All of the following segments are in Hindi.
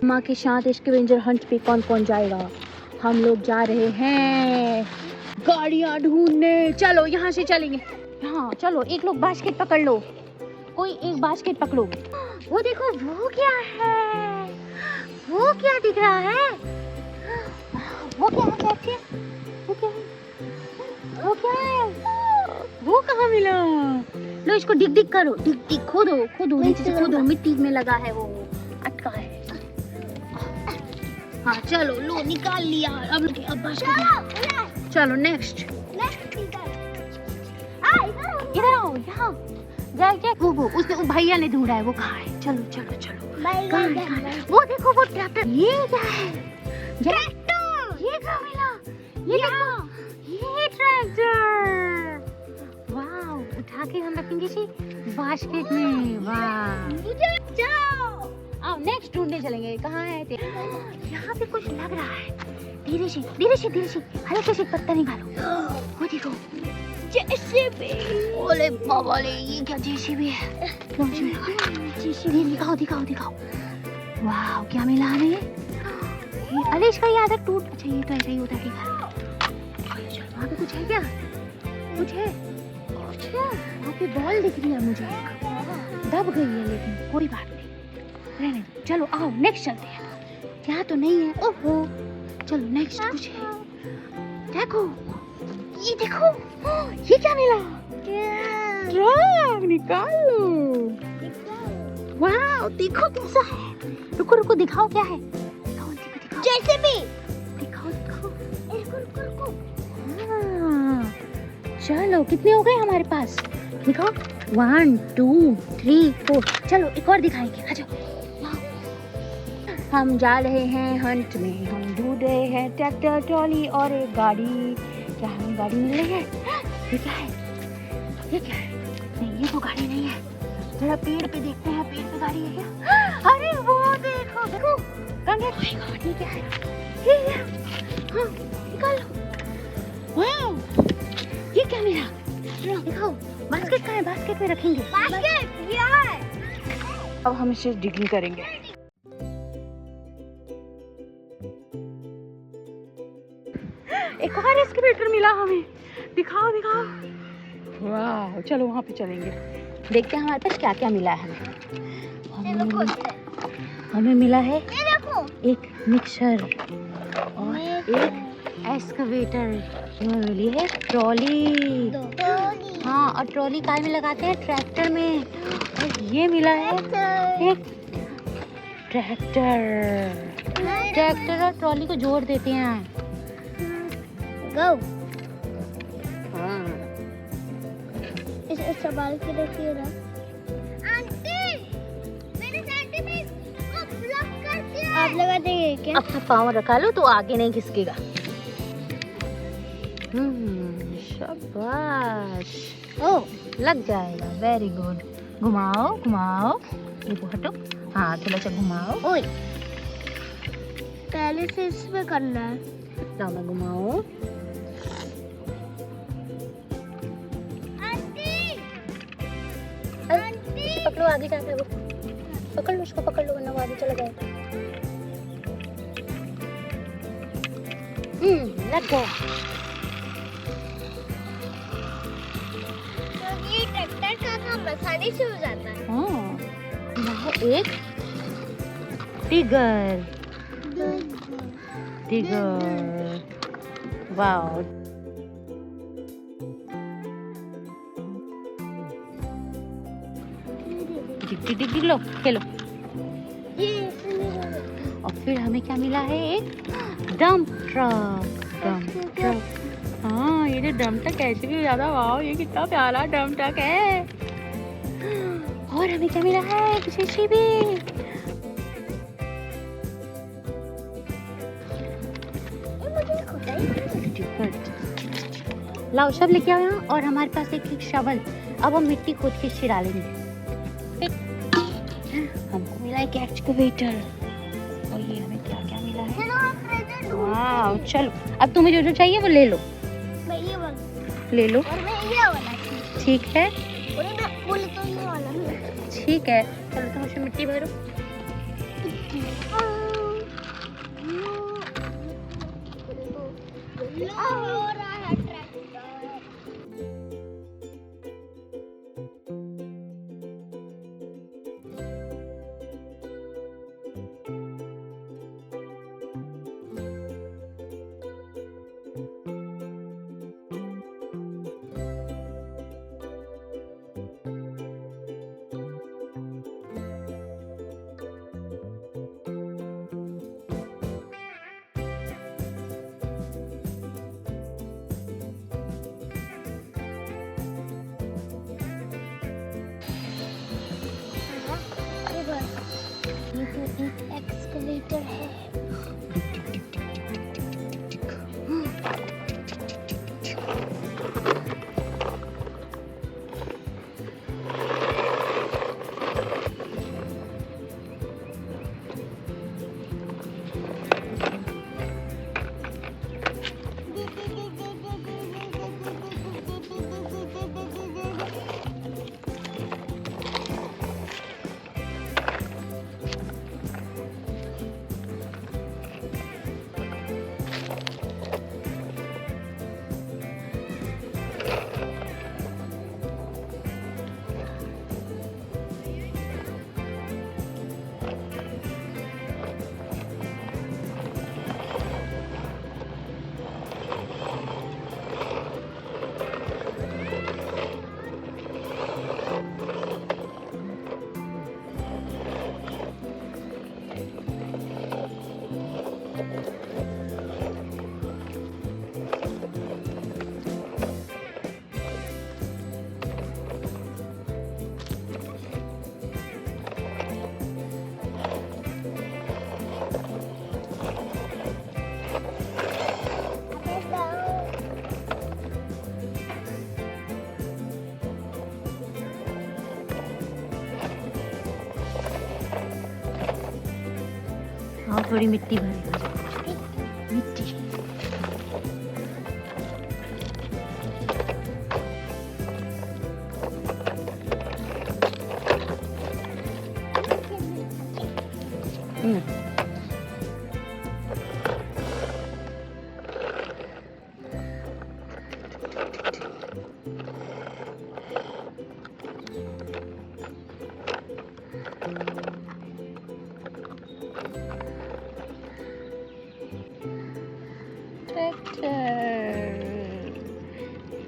माँ के साथ स्कैवेंजर हंट पे कौन कौन जाएगा? हम लोग जा रहे हैं गाड़ियाँ ढूंढने। चलो यहाँ से चलेंगे। हाँ चलो, एक लोग बास्केट पकड़ लो, कोई एक बास्केट पकड़ो। वो देखो, वो क्या है? वो क्या दिख रहा है? वो क्या है चाची? वो क्या है? वो क्या है? वो कहाँ मिला? लो इसको डिग डिग करो, डिग डिग खोदो, खोदो नीचे से खोदो, मिट्टी में लगा है, वो अटका है। हाँ चलो, लो निकाल लिया। अब बास्केट। चलो नेक्स्ट। इधर आओ, यहाँ जैक वो उसने भैया ने ढूंढा है, वो कहाँ है? चलो चलो चलो। कहाँ है? वो देखो, वो ट्रैक्टर। ये क्या है? ट्रैक्टर। ये कहाँ मिला? ये देखो, ये ट्रैक्टर। वाह, उठा के हम रखेंगे इसे बास्केट में। वाह, जाओ। अब नेक्स्ट ढूंढने चलेंगे। कहाँ है? यहाँ पे कुछ लग रहा है। धीरे से धीरे से धीरे से, हल्के से पत्ता निकालो। वो देखो, जेसीबी। ओले बाबा ले, ये क्या जेसीबी है? जेसीबी दिखाओ दिखाओ दिखाओ। वाह, क्या मिला हमें? अरे इसका ये आधा टूट। अच्छा, ये तो ऐसा ही होता है। वहाँ पे कुछ है क्या? कुछ है? वहाँ पे बॉल दिख रही है मुझे, दब गई है, लेकिन कोई बात नहीं, रहने दो। चलो आओ नेक्स्ट चलते हैं। यहाँ तो नहीं है। ओहो, चलो नेक्स्ट कुछ है। देखो, ये देखो, ये क्या मिला? ट्रक। निकालो। वाह, देखो कैसा है। रुको रुको, दिखाओ क्या है। दिखाओ दिखाओ दिखाओ। जेसीबी। दिखाओ दिखाओ। रुको रुको रुको। हाँ, चलो कितने हो गए हमारे पास? दिखाओ। 1 2 3 4। चलो एक और दिखाएंगे। आ जाओ। हम जा रहे हैं हंट में। हम ढूंढ रहे हैं ट्रैक्टर, ट्रॉली और एक गाड़ी। क्या हमें गाड़ी मिल रही है? ये क्या है? ये क्या है? नहीं, ये तो गाड़ी नहीं है। थोड़ा पेड़ पे देखते हैं, पेड़ पे गाड़ी है क्या? अरे वो देखो देखो, ये क्या है? ये हाँ, निकाल लो। वाह, ये क्या मिला? दिखाओ। बास्केट कहाँ है? बास्केट में रखेंगे। बास्केट ये है। अब हम इसे डिगिंग करेंगे। एक और एक्सकेवेटर मिला हमें। दिखाओ दिखाओ। वाह, चलो वहाँ पे चलेंगे, देखते हैं हमारे पास क्या क्या मिला है। हमें मिला है एक मिक्सर और एक एक्सकेवेटर। मिली है ट्रॉली। हाँ, और ट्रॉली काय में लगाते हैं? ट्रैक्टर में। और ये मिला है एक ट्रैक्टर। ट्रैक्टर और ट्रॉली को जोड़ देते हैं। गो। हाँ, इसे संभाल के रखिए ना। आंटी, मेरे सेंटीमीटर को ब्लॉक कर दिया। आप लगा देंगे क्या? अपना पाँव रखा लो तो आगे नहीं खिसकेगा। शाबाश। ओ, लग जाएगा। Very good. घुमाओ घुमाओ, ये हटो। हाँ, थोड़ा सा घुमाओ। ओए, पहले से इसमें करना है। लो मैं घुमाओ। पकड़ो, आगे जाता है वो। पकड़ लो उसको, पकड़ लो वरना वो आगे चला जाएगा। लग गया। तो ये ट्रैक्टर का काम आसानी से हो जाता है। हाँ, यहाँ एक टिगर। टिगर। वाह, डिग लो, खेलो। और फिर हमें क्या मिला है? एक डंप ट्रक। Dump truck. हाँ, ये जो डंप ट्रक ऐसे भी ज्यादा। वाह, ये कितना प्यारा डंप ट्रक है। और हमें क्या मिला है? जेसीबी। लाओ, सब लेके आओ यहाँ। और हमारे पास एक शवल। अब हम मिट्टी खोद के इसे डालेंगे। हमको मिला है एक्सकेवेटर। और ये हमें क्या क्या मिला है? वाह, चलो अब तुम्हें जो जो चाहिए वो ले लो। मैं ये वाला ले लो। और मैं ये वाला। ठीक है, और मैं बोले तो ये वाला। ठीक है, चलो तुम उसमें मिट्टी भरो। हो रहा है ट्रैक्टर। ये तो एक एक्सकवेटर है। हाँ थोड़ी मिट्टी भरेगा मिट्टी।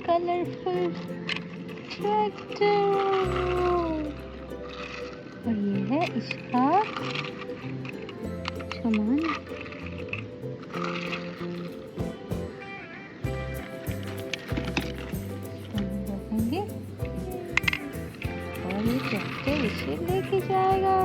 कलरफुल ट्रैक्टर और ये है इसका सामान। रखेंगे और ये ट्रैक्टर इसे लेके जाएगा।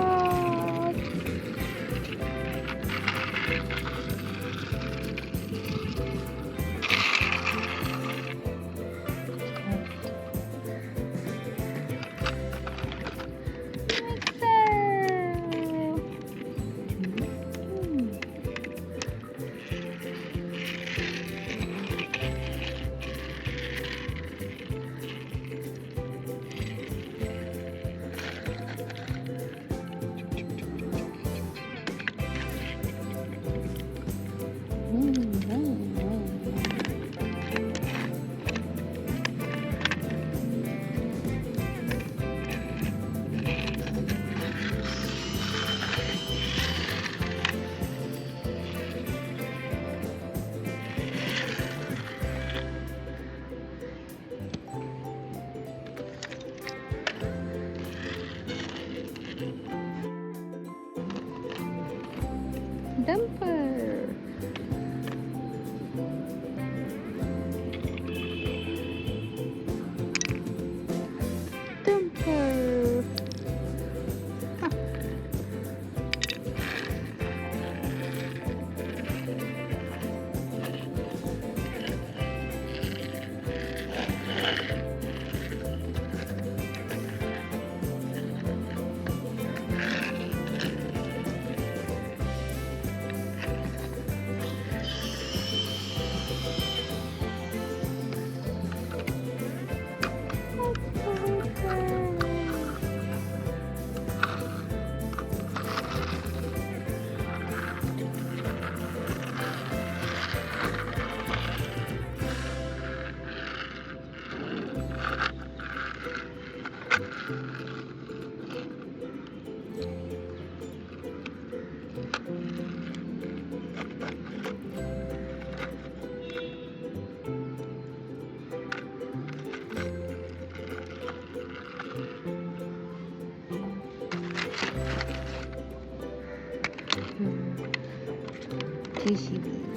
JCB